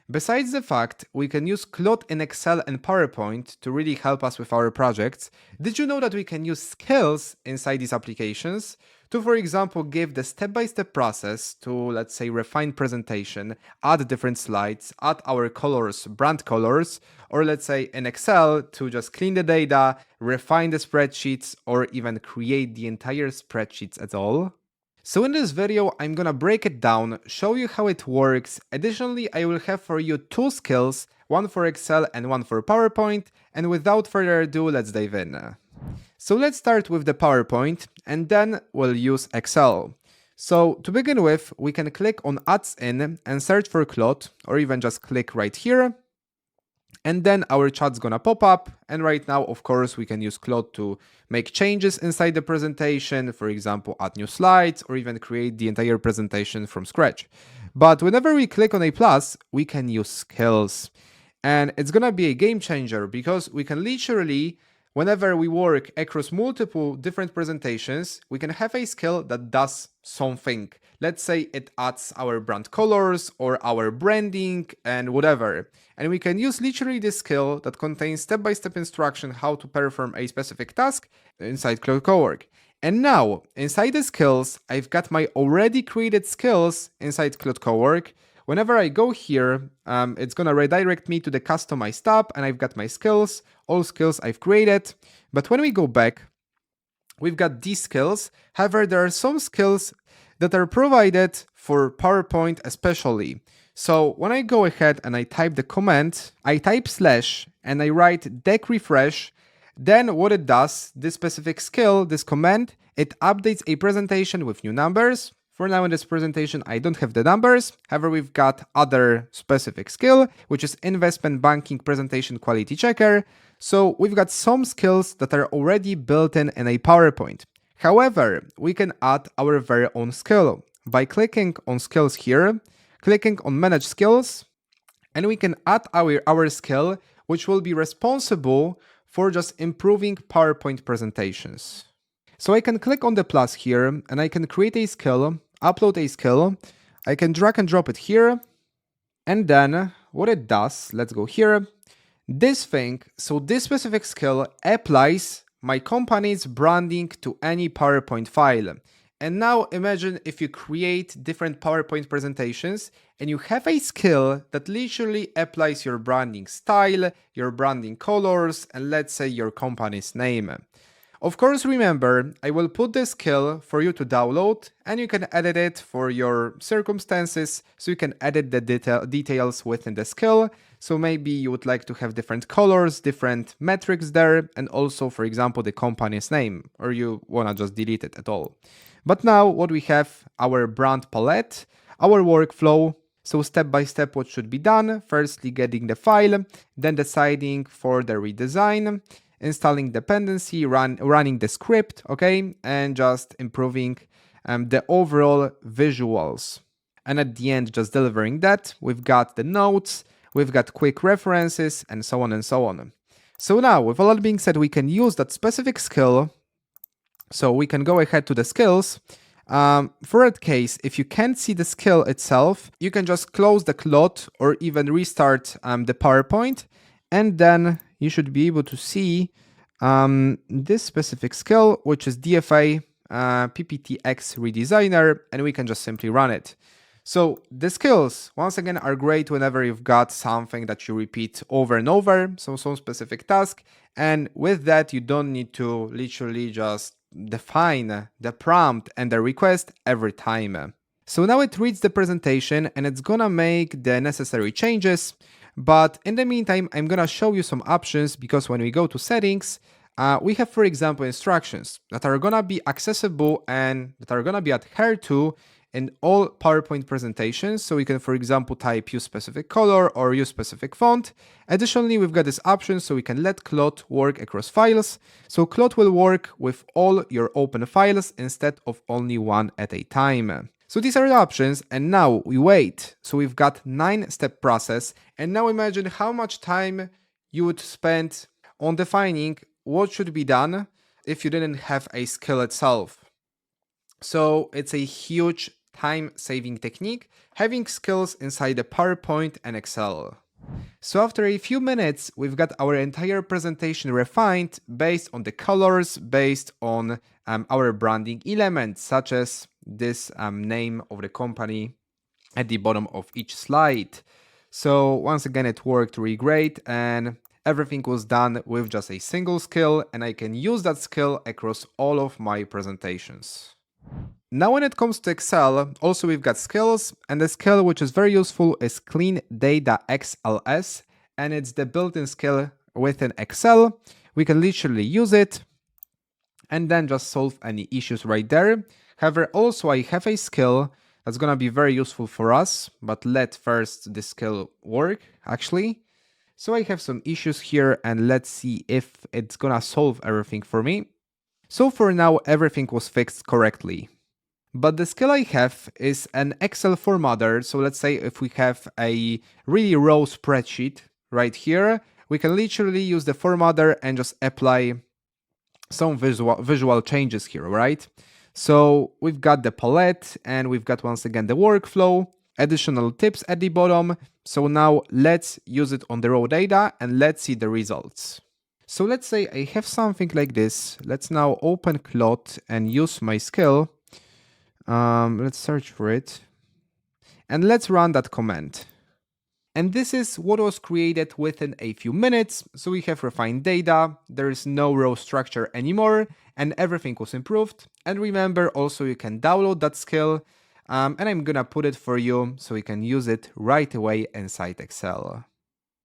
Besides the fact we can use Claude in Excel and PowerPoint to really help us with our projects, did you know that we can use skills inside these applications to, for example, give the step-by-step process to, let's say, refine presentation, add different slides, add our colors, brand colors, or let's say in Excel to just clean the data, refine the spreadsheets, or even create the entire spreadsheets at all? So in this video, I'm gonna break it down, show you how it works. Additionally, I will have for you two skills, one for Excel and one for PowerPoint. And without further ado, let's dive in. So let's start with the PowerPoint and then we'll use Excel. So to begin with, we can click on Ads In and search for Claude, or even just click right here. And then our chat's gonna pop up. And right now, of course, we can use Claude to make changes inside the presentation, for example, add new slides, or even create the entire presentation from scratch. But whenever we click on a plus, we can use skills. And it's gonna be a game changer because we can literally, whenever we work across multiple different presentations, we can have a skill that does something. Let's say it adds our brand colors or our branding and whatever. And we can use literally this skill that contains step-by-step instruction how to perform a specific task inside Claude Cowork. And now, inside the skills, I've got my already created skills inside Claude Cowork. Whenever I go here, it's gonna redirect me to the customized tab and I've got my skills, all skills I've created. But when we go back, we've got these skills. However, there are some skills that are provided for PowerPoint especially. So when I go ahead and I type the command, I type slash and I write deck refresh, then what it does, this specific skill, this command, it updates a presentation with new numbers. For now in this presentation, I don't have the numbers. However, we've got other specific skill, which is investment banking presentation quality checker. So we've got some skills that are already built in a PowerPoint. However, we can add our very own skill by clicking on skills here, clicking on manage skills, and we can add our skill, which will be responsible for just improving PowerPoint presentations. So I can click on the plus here and I can create a skill, upload a skill. I can drag and drop it here. And then what it does, let's go here. This thing, so this specific skill applies my company's branding to any PowerPoint file. And now imagine if you create different PowerPoint presentations and you have a skill that literally applies your branding style, your branding colors, and let's say your company's name. Of course, remember, I will put the skill for you to download and you can edit it for your circumstances, so you can edit the details within the skill. So maybe you would like to have different colors, different metrics there, and also, for example, the company's name, or you wanna just delete it at all. But now what we have, our brand palette, our workflow. So step by step what should be done, firstly getting the file, then deciding for the redesign, installing dependency, running the script, okay, and just improving the overall visuals. And at the end, just delivering that. We've got the notes, we've got quick references, and so on and so on. So now, with all that being said, we can use that specific skill. So we can go ahead to the skills. For that case, if you can't see the skill itself, you can just close the Claude or even restart the PowerPoint, and then you should be able to see this specific skill, which is DFA PPTX Redesigner, and we can just simply run it. So the skills, once again, are great whenever you've got something that you repeat over and over, so some specific task, and with that, you don't need to literally just define the prompt and the request every time. So now it reads the presentation and it's gonna make the necessary changes. But in the meantime, I'm gonna show you some options, because when we go to settings, we have, for example, instructions that are gonna be accessible and that are gonna be adhered to in all PowerPoint presentations. So we can, for example, type use specific color or use specific font. Additionally, we've got this option so we can let Claude work across files. So Claude will work with all your open files instead of only one at a time. So these are the options, and now we wait. So we've got 9-step process, and now imagine how much time you would spend on defining what should be done if you didn't have a skill itself. So it's a huge time-saving technique, having skills inside the PowerPoint and Excel. So after a few minutes, we've got our entire presentation refined based on the colors, based on our branding elements, such as this name of the company at the bottom of each slide. So once again, it worked really great, and everything was done with just a single skill, and I can use that skill across all of my presentations. Now when it comes to Excel, also we've got skills, and the skill which is very useful is Clean Data XLS, and it's the built-in skill within Excel. We can literally use it and then just solve any issues right there. However, also I have a skill that's gonna be very useful for us, but let first this skill work actually. So I have some issues here, and let's see if it's gonna solve everything for me. So for now, everything was fixed correctly. But the skill I have is an Excel formatter. So let's say if we have a really raw spreadsheet right here, we can literally use the formatter and just apply some visual changes here, right? So we've got the palette, and we've got once again the workflow, additional tips at the bottom. So now let's use it on the raw data and let's see the results. So let's say I have something like this. Let's now open Claude and use my skill. Let's search for it. And let's run that command. And this is what was created within a few minutes. So we have refined data, there is no row structure anymore, and everything was improved. And remember, also you can download that skill, and I'm gonna put it for you so you can use it right away inside Excel.